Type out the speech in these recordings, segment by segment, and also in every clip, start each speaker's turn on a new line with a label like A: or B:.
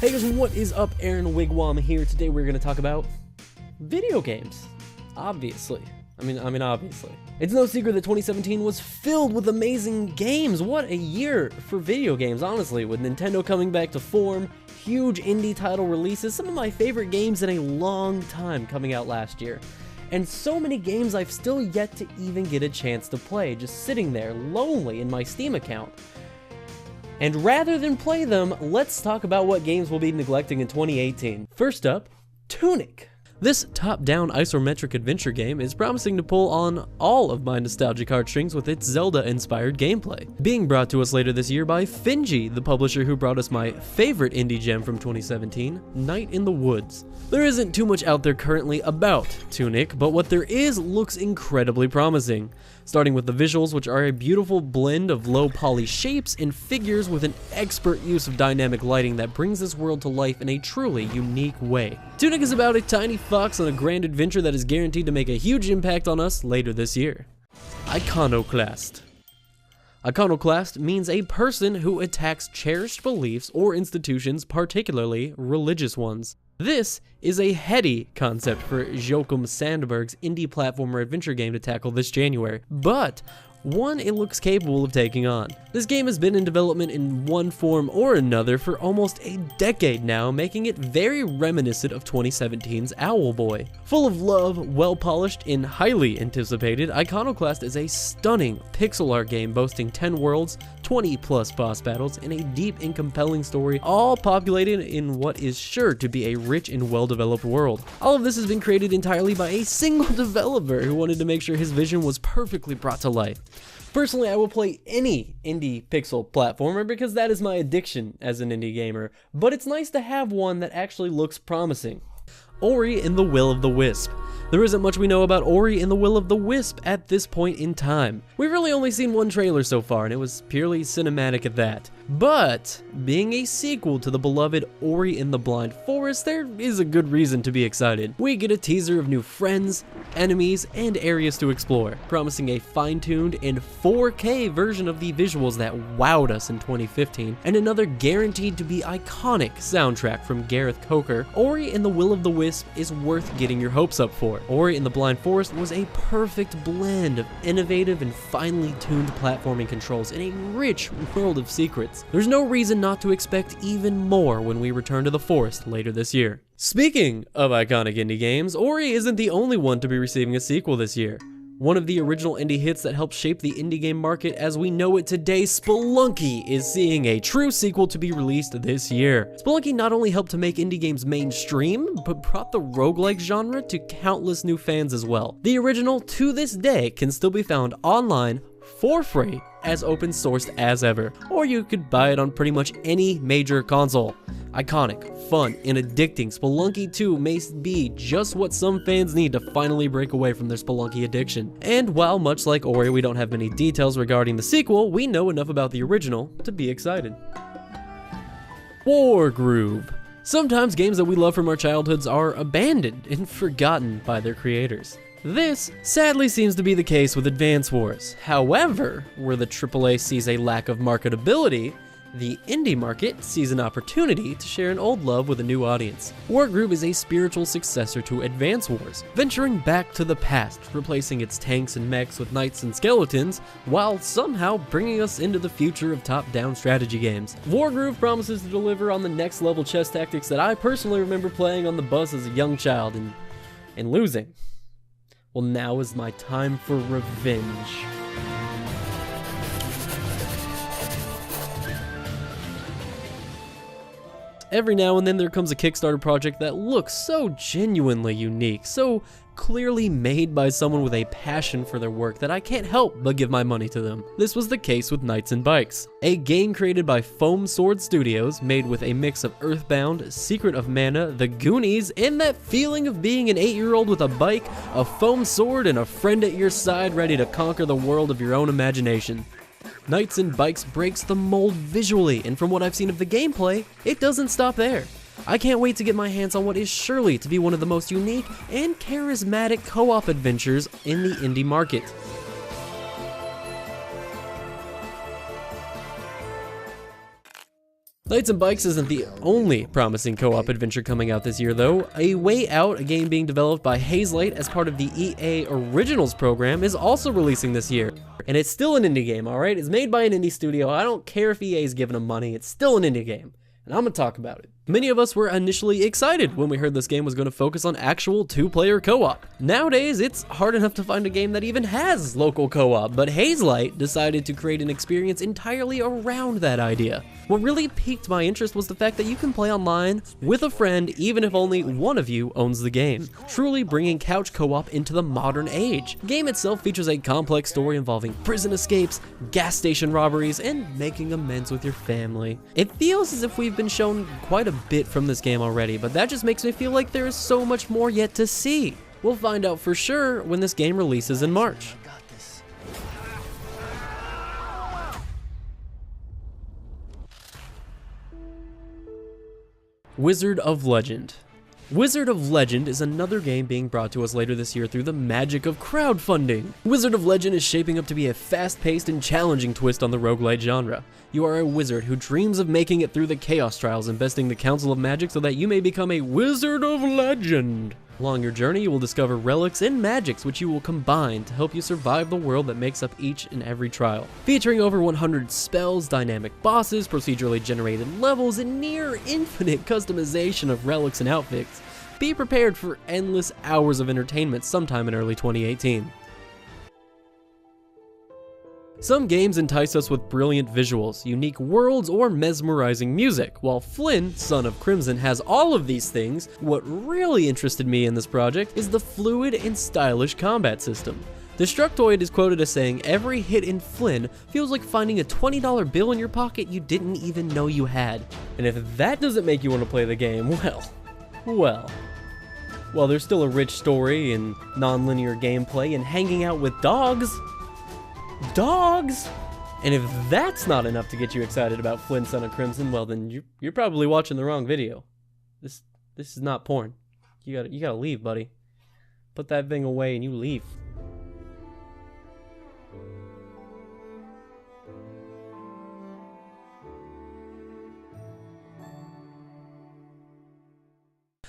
A: Hey guys, what is up? Aaron Wigwam here. Today we're going to talk about video games. Obviously. I mean, obviously. It's no secret that 2017 was filled with amazing games. What a year for video games, honestly, with Nintendo coming back to form, huge indie title releases, some of my favorite games in a long time coming out last year. And so many games I've still yet to even get a chance to play, just sitting there lonely in my Steam account. And rather than play them, let's talk about what games we'll be neglecting in 2018. First up, Tunic. This top-down isometric adventure game is promising to pull on all of my nostalgic heartstrings with its Zelda-inspired gameplay. Being brought to us later this year by Finji, the publisher who brought us my favorite indie gem from 2017, Night in the Woods. There isn't too much out there currently about Tunic, but what there is looks incredibly promising. Starting with the visuals, which are a beautiful blend of low-poly shapes and figures with an expert use of dynamic lighting that brings this world to life in a truly unique way. Tunic is about a tiny fox on a grand adventure that is guaranteed to make a huge impact on us later this year. Iconoclast. Iconoclast means a person who attacks cherished beliefs or institutions, particularly religious ones. This is a heady concept for Joachim Sandberg's indie platformer adventure game to tackle this January, but one it looks capable of taking on. This game has been in development in one form or another for almost a decade now, making it very reminiscent of 2017's Owlboy. Full of love, well-polished, and highly anticipated, Iconoclast is a stunning pixel art game boasting 10 worlds, 20+ boss battles, and a deep and compelling story, all populated in what is sure to be a rich and well-developed world. All of this has been created entirely by a single developer who wanted to make sure his vision was perfectly brought to life. Personally, I will play any indie pixel platformer because that is my addiction as an indie gamer, but it's nice to have one that actually looks promising. Ori and the Will of the Wisp. There isn't much we know about Ori and the Will of the Wisp at this point in time. We've really only seen one trailer so far, and it was purely cinematic at that. But, being a sequel to the beloved Ori and the Blind Forest, there is a good reason to be excited. We get a teaser of new friends, enemies, and areas to explore, promising a fine-tuned and 4K version of the visuals that wowed us in 2015, and another guaranteed to be iconic soundtrack from Gareth Coker. Ori and the Will of the Wisp is worth getting your hopes up for. Ori and the Blind Forest was a perfect blend of innovative and finely tuned platforming controls in a rich world of secrets. There's no reason not to expect even more when we return to the forest later this year. Speaking of iconic indie games, Ori isn't the only one to be receiving a sequel this year. One of the original indie hits that helped shape the indie game market as we know it today, Spelunky, is seeing a true sequel to be released this year. Spelunky not only helped to make indie games mainstream, but brought the roguelike genre to countless new fans as well. The original, to this day, can still be found online for free, as open sourced as ever, or you could buy it on pretty much any major console. Iconic, fun, and addicting, Spelunky 2 may be just what some fans need to finally break away from their Spelunky addiction. And while much like Ori we don't have many details regarding the sequel, we know enough about the original to be excited. Wargroove. Sometimes games that we love from our childhoods are abandoned and forgotten by their creators. This sadly seems to be the case with Advance Wars. However, where the AAA sees a lack of marketability, the indie market sees an opportunity to share an old love with a new audience. Wargroove is a spiritual successor to Advance Wars, venturing back to the past, replacing its tanks and mechs with knights and skeletons, while somehow bringing us into the future of top-down strategy games. Wargroove promises to deliver on the next level chess tactics that I personally remember playing on the bus as a young child and losing. Well, now is my time for revenge. Every now and then there comes a Kickstarter project that looks so genuinely unique, so clearly made by someone with a passion for their work that I can't help but give my money to them. This was the case with Knights and Bikes, a game created by Foam Sword Studios, made with a mix of Earthbound, Secret of Mana, The Goonies, and that feeling of being an 8-year-old with a bike, a foam sword, and a friend at your side ready to conquer the world of your own imagination. Knights and Bikes breaks the mold visually, and from what I've seen of the gameplay, it doesn't stop there. I can't wait to get my hands on what is surely to be one of the most unique and charismatic co-op adventures in the indie market. Knights and Bikes isn't the only promising co-op adventure coming out this year though. A Way Out, a game being developed by Hazelight as part of the EA Originals program, is also releasing this year. And it's still an indie game, alright? It's made by an indie studio. I don't care if EA's giving them money, it's still an indie game. And I'm gonna talk about it. Many of us were initially excited when we heard this game was going to focus on actual two-player co-op. Nowadays, it's hard enough to find a game that even has local co-op, but Hazelight decided to create an experience entirely around that idea. What really piqued my interest was the fact that you can play online with a friend even if only one of you owns the game, truly bringing couch co-op into the modern age. The game itself features a complex story involving prison escapes, gas station robberies, and making amends with your family. It feels as if we've been shown quite a bit from this game already, but that just makes me feel like there is so much more yet to see. We'll find out for sure when this game releases in March. Wizard of Legend. Wizard of Legend is another game being brought to us later this year through the magic of crowdfunding. Wizard of Legend is shaping up to be a fast-paced and challenging twist on the roguelite genre. You are a wizard who dreams of making it through the Chaos Trials and besting the Council of Magic so that you may become a Wizard of Legend. Along your journey, you will discover relics and magics which you will combine to help you survive the world that makes up each and every trial. Featuring over 100 spells, dynamic bosses, procedurally generated levels, and near infinite customization of relics and outfits, be prepared for endless hours of entertainment sometime in early 2018. Some games entice us with brilliant visuals, unique worlds, or mesmerizing music. While Flynn, Son of Crimson, has all of these things, what really interested me in this project is the fluid and stylish combat system. Destructoid is quoted as saying, "Every hit in Flynn feels like finding a $20 bill in your pocket you didn't even know you had." And if that doesn't make you want to play the game, well, there's still a rich story and non-linear gameplay and hanging out with dogs. And if that's not enough to get you excited about Flynn, Son of Crimson, well then you're probably watching the wrong video. This is not porn. You gotta leave, buddy. Put that thing away and you leave.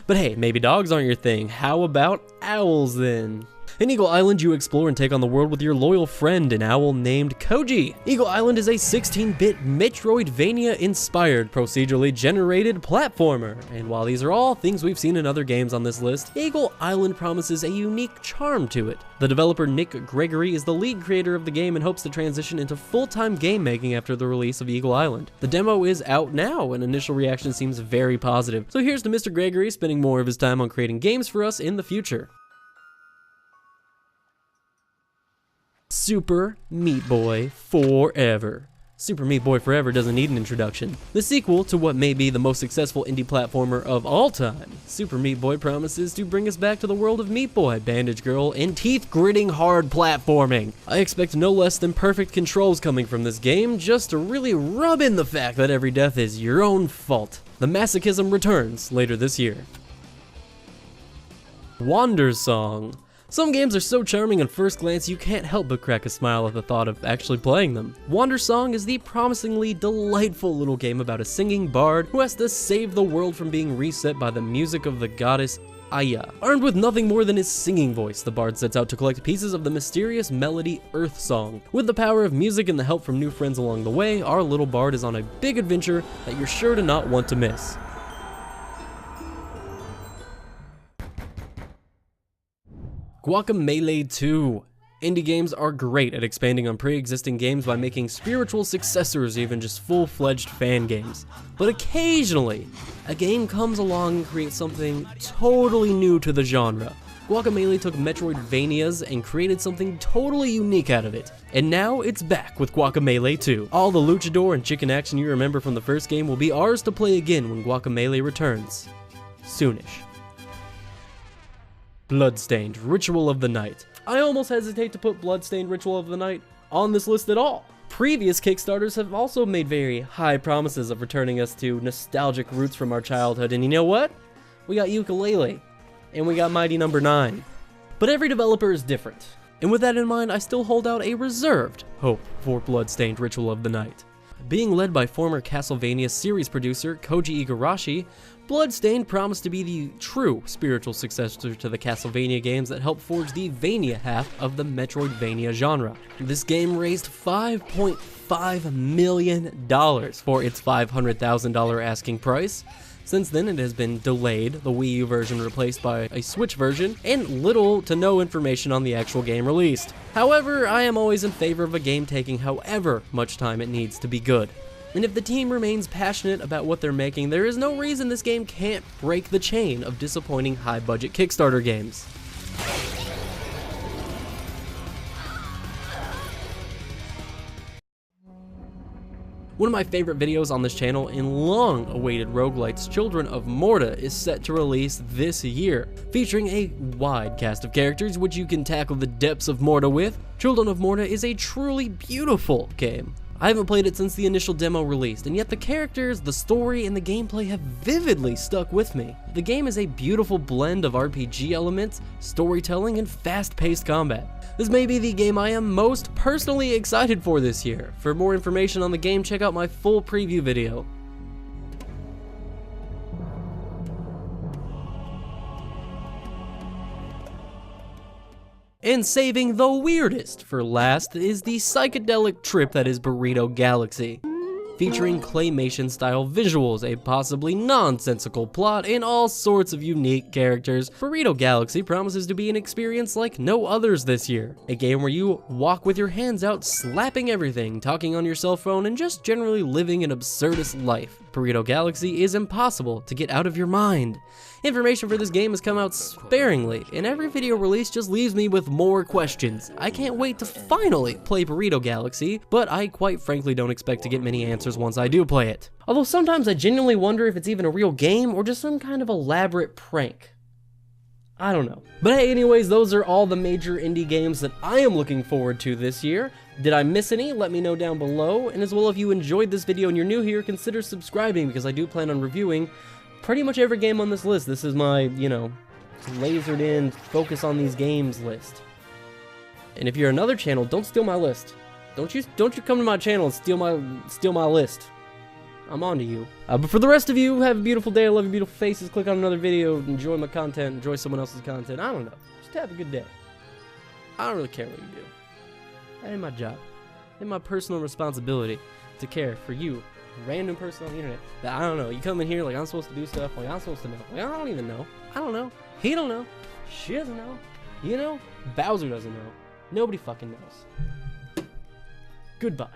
A: But hey, maybe dogs aren't your thing. How about owls then? In Eagle Island, you explore and take on the world with your loyal friend, an owl named Koji. Eagle Island is a 16-bit Metroidvania-inspired, procedurally generated platformer. And while these are all things we've seen in other games on this list, Eagle Island promises a unique charm to it. The developer Nick Gregory is the lead creator of the game and hopes to transition into full-time game making after the release of Eagle Island. The demo is out now, and initial reaction seems very positive. So here's to Mr. Gregory spending more of his time on creating games for us in the future. Super Meat Boy Forever. Super Meat Boy Forever doesn't need an introduction. The sequel to what may be the most successful indie platformer of all time, Super Meat Boy promises to bring us back to the world of Meat Boy, Bandage Girl, and teeth-gritting hard platforming. I expect no less than perfect controls coming from this game, just to really rub in the fact that every death is your own fault. The masochism returns later this year. Wandersong. Some games are so charming on first glance you can't help but crack a smile at the thought of actually playing them. Wandersong is the promisingly delightful little game about a singing bard who has to save the world from being reset by the music of the goddess Aya. Armed with nothing more than his singing voice, the bard sets out to collect pieces of the mysterious melody Earth Song. With the power of music and the help from new friends along the way, our little bard is on a big adventure that you're sure to not want to miss. Guacamelee 2. Indie games are great at expanding on pre-existing games by making spiritual successors or even just full-fledged fan games. But occasionally, a game comes along and creates something totally new to the genre. Guacamelee took Metroidvanias and created something totally unique out of it. And now it's back with Guacamelee 2. All the luchador and chicken action you remember from the first game will be ours to play again when Guacamelee returns. Soonish. Bloodstained, Ritual of the Night. I almost hesitate to put Bloodstained, Ritual of the Night on this list at all. Previous Kickstarters have also made very high promises of returning us to nostalgic roots from our childhood, and you know what? We got Yooka-Laylee, and we got Mighty No. 9. But every developer is different, and with that in mind, I still hold out a reserved hope for Bloodstained, Ritual of the Night. Being led by former Castlevania series producer Koji Igarashi, Bloodstained promised to be the true spiritual successor to the Castlevania games that helped forge the Vania half of the Metroidvania genre. This game raised $5.5 million for its $500,000 asking price. Since then, it has been delayed, the Wii U version replaced by a Switch version, and little to no information on the actual game released. However, I am always in favor of a game taking however much time it needs to be good. And if the team remains passionate about what they're making, there is no reason this game can't break the chain of disappointing high-budget Kickstarter games. One of my favorite videos on this channel and long-awaited roguelites, Children of Morta, is set to release this year. Featuring a wide cast of characters which you can tackle the depths of Morta with, Children of Morta is a truly beautiful game. I haven't played it since the initial demo released, and yet the characters, the story, and the gameplay have vividly stuck with me. The game is a beautiful blend of RPG elements, storytelling, and fast-paced combat. This may be the game I am most personally excited for this year. For more information on the game, check out my full preview video. And saving the weirdest for last is the psychedelic trip that is Burrito Galaxy. Featuring claymation-style visuals, a possibly nonsensical plot, and all sorts of unique characters, Burrito Galaxy promises to be an experience like no others this year. A game where you walk with your hands out, slapping everything, talking on your cell phone, and just generally living an absurdist life. Burrito Galaxy is impossible to get out of your mind. Information for this game has come out sparingly, and every video release just leaves me with more questions. I can't wait to finally play Burrito Galaxy, but I quite frankly don't expect to get many answers once I do play it. Although sometimes I genuinely wonder if it's even a real game or just some kind of elaborate prank. I don't know. But hey, anyways, those are all the major indie games that I am looking forward to this year. Did I miss any? Let me know down below. And as well, if you enjoyed this video and you're new here, consider subscribing because I do plan on reviewing pretty much every game on this list. This is my, lasered in, focus on these games list. And if you're another channel, don't steal my list. Don't you come to my channel and steal my list. I'm on to you. But for the rest of you, have a beautiful day. I love your beautiful faces. Click on another video. Enjoy my content. Enjoy someone else's content. I don't know. Just have a good day. I don't really care what you do. That ain't my job. It ain't my personal responsibility to care for you, random person on the internet. That I don't know. You come in here like I'm supposed to do stuff. Like I'm supposed to know. Like I don't even know. I don't know. He don't know. She doesn't know. You know? Bowser doesn't know. Nobody fucking knows. Goodbye.